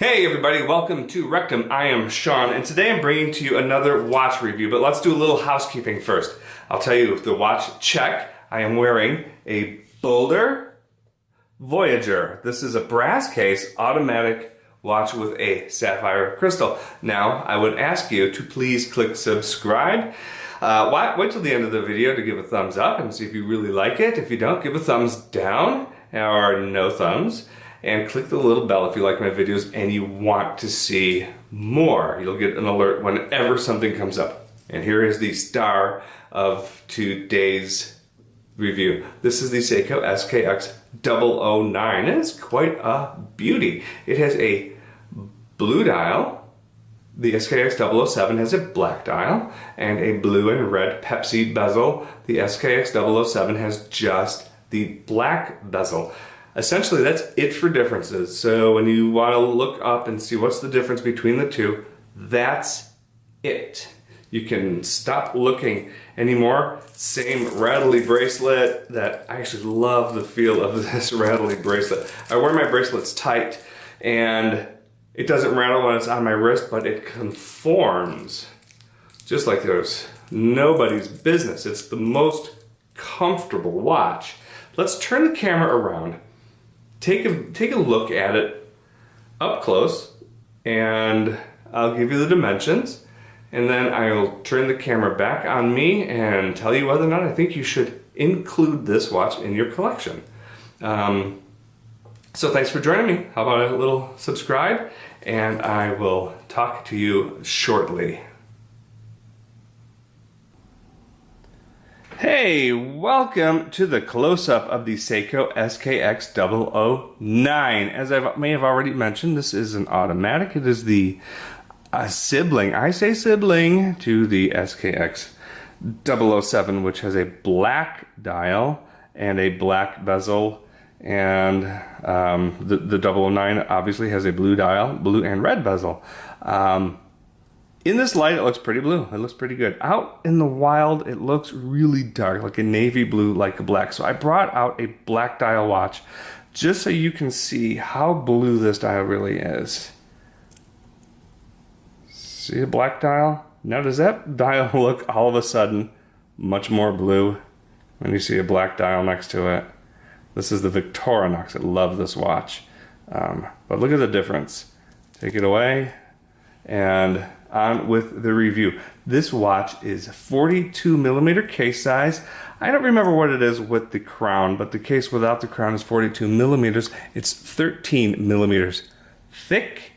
Hey everybody, welcome to Rectum. I am Sean, and today I'm bringing to you another watch review, but let's do a little housekeeping first. I'll tell you the watch check. I am wearing a Boulder Voyager. This is a brass case automatic watch with a sapphire crystal. Now, I would ask you to please click subscribe. Wait till the end of the video to give a thumbs up and see if you really like it. If you don't, give a thumbs down or no thumbs. And click the little bell if you like my videos and you want to see more. You'll get an alert whenever something comes up. And here is the star of today's review. This is the Seiko skx009, and it's quite a beauty. It has a blue dial. The skx007 has a black dial and a blue and red Pepsi bezel. The skx007 has just the black bezel. Essentially, that's it for differences. So when you want to look up and see what's the difference between the two, that's it. You can stop looking anymore. Same rattly bracelet. That I actually love the feel of this rattly bracelet. I wear my bracelets tight and it doesn't rattle when it's on my wrist, but it conforms just like there's nobody's business. It's the most comfortable watch. Let's turn the camera around. Take a look at it up close, and I'll give you the dimensions, and then I'll turn the camera back on me and tell you whether or not I think you should include this watch in your collection. So thanks for joining me. How about a little subscribe, and I will talk to you shortly. Hey, welcome to the close-up of the Seiko skx009. As I may have already mentioned, this is an automatic. It is the sibling, I say sibling, to the skx007, which has a black dial and a black bezel, and the 009 obviously has a blue dial, blue and red bezel. In this light, it looks pretty blue. It looks pretty good. Out in the wild, it looks really dark, like a navy blue, like a black. So I brought out a black dial watch just so you can see how blue this dial really is. See a black dial? Now, does that dial look all of a sudden much more blue when you see a black dial next to it? This is the Victorinox. I love this watch. But look at the difference. Take it away and on with the review. This watch is 42 millimeter case size. I don't remember what it is with the crown, but the case without the crown is 42 millimeters. It's 13 millimeters thick,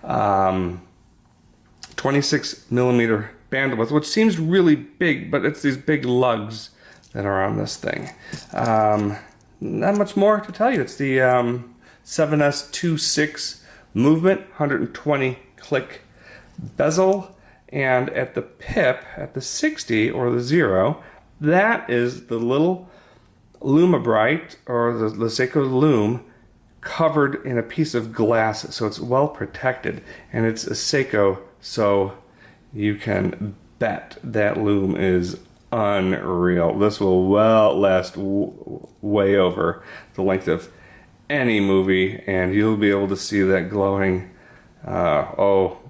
26 millimeter bandwidth, which seems really big, but it's these big lugs that are on this thing. Not much more to tell you. It's the 7S26 movement, 120 click bezel, and at the pip, at the 60 or the 0, that is the little Lumabrite or the Seiko Lume covered in a piece of glass, so it's well protected, and it's a Seiko, so you can bet that Lume is unreal. This will well last way over the length of any movie, and you'll be able to see that glowing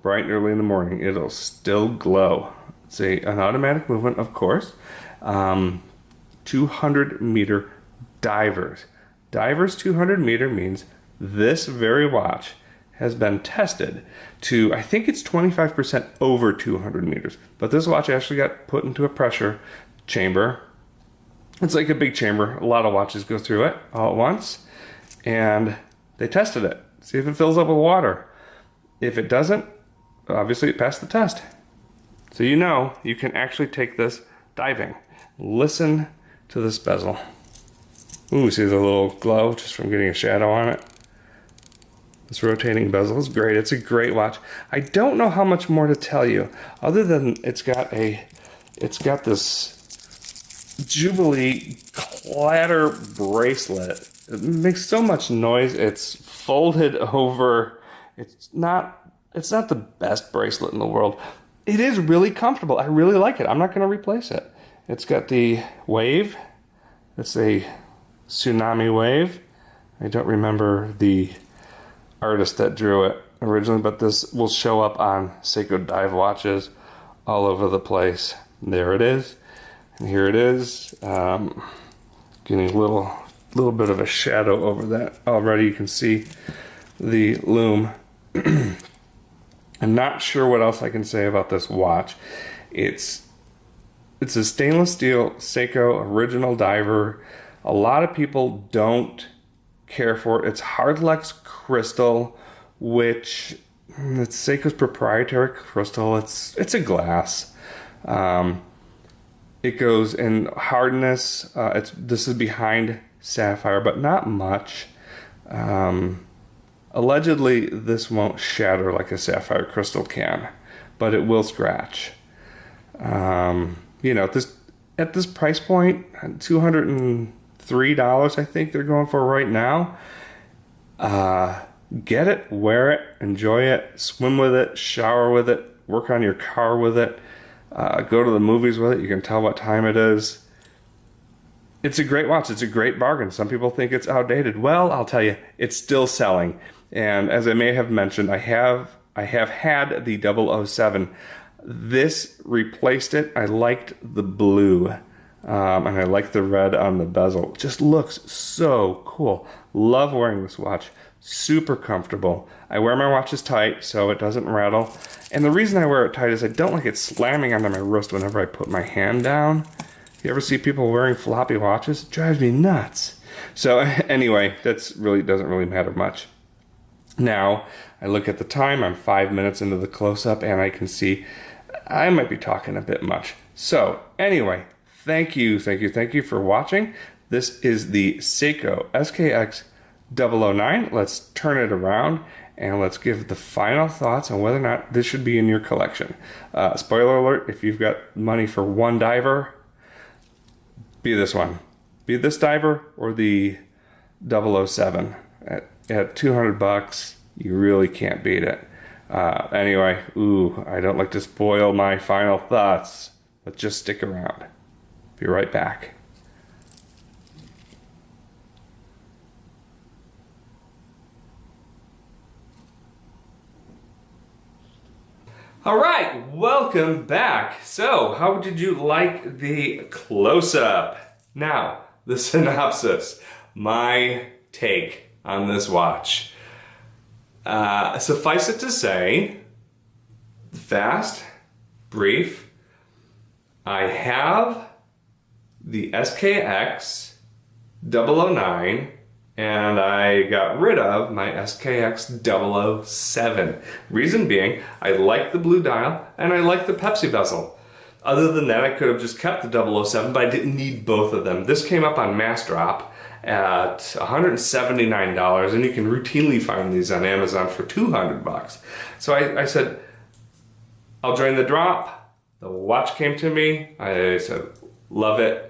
bright and early in the morning. It'll still glow. It's an automatic movement, of course. 200 meter divers. Divers 200 meter means this very watch has been tested to, I think it's 25% over 200 meters. But this watch actually got put into a pressure chamber. It's like a big chamber. A lot of watches go through it all at once. And they tested it. See if it fills up with water. If it doesn't, obviously it passed the test. So you know you can actually take this diving. Listen to this bezel. Ooh, see the little glow just from getting a shadow on it? This rotating bezel is great. It's a great watch. I don't know how much more to tell you, other than it's got this Jubilee clatter bracelet. It makes so much noise. It's folded over. It's not the best bracelet in the world. It is really comfortable. I really like it. I'm not going to replace it. It's got the wave. It's a tsunami wave. I don't remember the artist that drew it originally, but this will show up on Seiko dive watches all over the place. There it is, and here it is. Getting a little bit of a shadow over that already. You can see the lume. I'm not sure what else I can say about this watch. It's a stainless steel Seiko original diver. A lot of people don't care for it. It's Hardlex crystal, which it's Seiko's proprietary crystal. It's a glass. It goes in hardness. This is behind sapphire, but not much. Allegedly, this won't shatter like a sapphire crystal can, but it will scratch. You know, at this price point, $203, I think they're going for right now. Get it, wear it, enjoy it, swim with it, shower with it, work on your car with it, go to the movies with it. You can tell what time it is. It's a great watch. It's a great bargain. Some people think it's outdated. Well, I'll tell you, it's still selling. And as I may have mentioned, I have had the 007. This replaced it. I liked the blue, and I like the red on the bezel. It just looks so cool. Love wearing this watch. Super comfortable. I wear my watches tight so it doesn't rattle. And the reason I wear it tight is I don't like it slamming onto my wrist whenever I put my hand down. You ever see people wearing floppy watches? It drives me nuts. So anyway, doesn't really matter much. Now, I look at the time, I'm 5 minutes into the close-up, and I can see I might be talking a bit much. So anyway, thank you for watching. This is the Seiko skx009. Let's turn it around and let's give the final thoughts on whether or not this should be in your collection. Spoiler alert, if you've got money for one diver, be this one. Be this diver or the 007. At 200 bucks, you really can't beat it. Anyway, I don't like to spoil my final thoughts, but just stick around. Be right back. All right, welcome back. So, how did you like the close-up? Now, the synopsis, my take on this watch. Suffice it to say, fast, brief, I have the SKX009 and I got rid of my SKX007. Reason being, I like the blue dial and I like the Pepsi bezel. Other than that, I could have just kept the 007, but I didn't need both of them. This came up on Mass Drop at $179, and you can routinely find these on Amazon for 200 bucks. So I said, I'll join the drop. The watch came to me. I said, love it.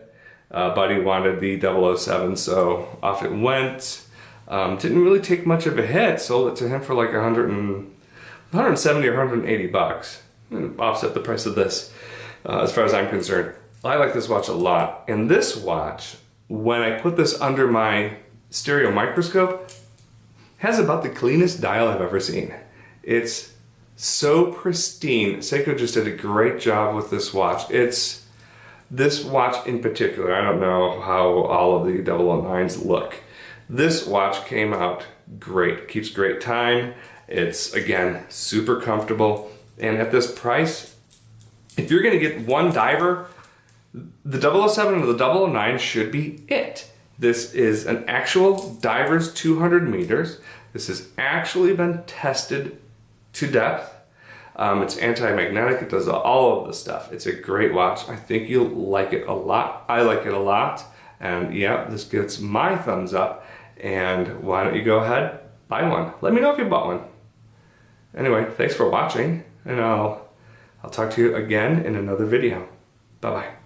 Buddy wanted the 007, so off it went. Didn't really take much of a hit. Sold it to him for like 170 or 180 bucks. And offset the price of this, as far as I'm concerned. I like this watch a lot. And this watch, when I put this under my stereo microscope, has about the cleanest dial I've ever seen. It's so pristine. Seiko just did a great job with this watch. This watch in particular, I don't know how all of the 009s look. This watch came out great. Keeps great time. It's, again, super comfortable. And at this price, if you're gonna get one diver, the 007 or the 009 should be it. This is an actual diver's 200 meters. This has actually been tested to depth. It's anti-magnetic. It does all of the stuff. It's a great watch. I think you'll like it a lot. I like it a lot. And yeah, this gets my thumbs up. And why don't you go ahead, buy one. Let me know if you bought one. Anyway, thanks for watching. And I'll talk to you again in another video. Bye-bye.